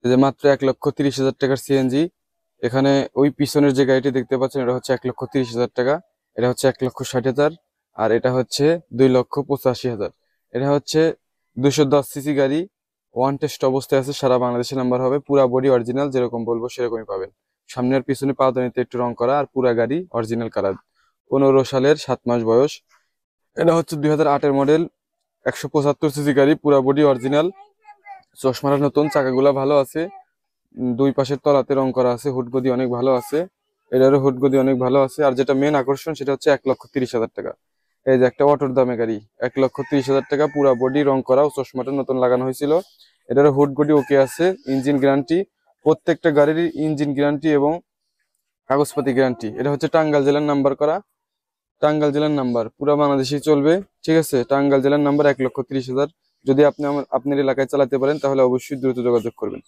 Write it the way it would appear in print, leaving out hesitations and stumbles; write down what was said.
এই যে মাত্র 1,30,000 টাকার সিএনজি। এখানে ওই পিছনের যে গাড়িটি দেখতে পাচ্ছেন এটা হচ্ছে 1,30,000 টাকা, এটা হচ্ছে 1,60,000, আর এটা হচ্ছে 2,85,000। এটা হচ্ছে 210 সিসি গাড়ি, ওয়ান টেস্ট অবস্থায় আছে, সারা বাংলাদেশে নাম্বার হবে, পুরা বডি অরিজিনাল, যেরকম বলবো সেরকমই পাবেন। সামনে আর পিছনে পাওদানিতে একটু রং করা, আর পুরা গাড়ি অরিজিনাল কালার। 15 সালের 7 মাস বয়স। এটা হচ্ছে 2008-এর মডেল, 175 সিসি গাড়ি, পুরা বডি অরিজিনাল, চশমাটা নতুন, চাকাগুলা ভালো আছে, দুই পাশের তলাতে রং করা আছে, হুডগদি অনেক ভালো আছে, এটারও হুডগদি অনেক ভালো আছে। আর যেটা মেন আকর্ষণ সেটা হচ্ছে 1,30,000 টাকা। এই যে একটা অটোর দামে গাড়ি, 1,30,000 টাকা, পুরা বডি রং করা, ও চশমাটা নতুন লাগানো হয়েছিল। এটারও হুডগদি ওকে আছে, ইঞ্জিন গ্যারান্টি, প্রত্যেকটা গাড়ির ইঞ্জিন গ্যারান্টি এবং কাগজপাতি গ্যারান্টি। এটা হচ্ছে টাঙ্গাইল জেলার নাম্বার করা, টাঙ্গাইল জেলার নাম্বার, পুরা বাংলাদেশে চলবে। ঠিক আছে, টাঙ্গাইল জেলার নাম্বার 1,30,000। যদি আপনি আপনার এলাকায় চালাতে পারেন তাহলে অবশ্যই দ্রুত যোগাযোগ করবেন।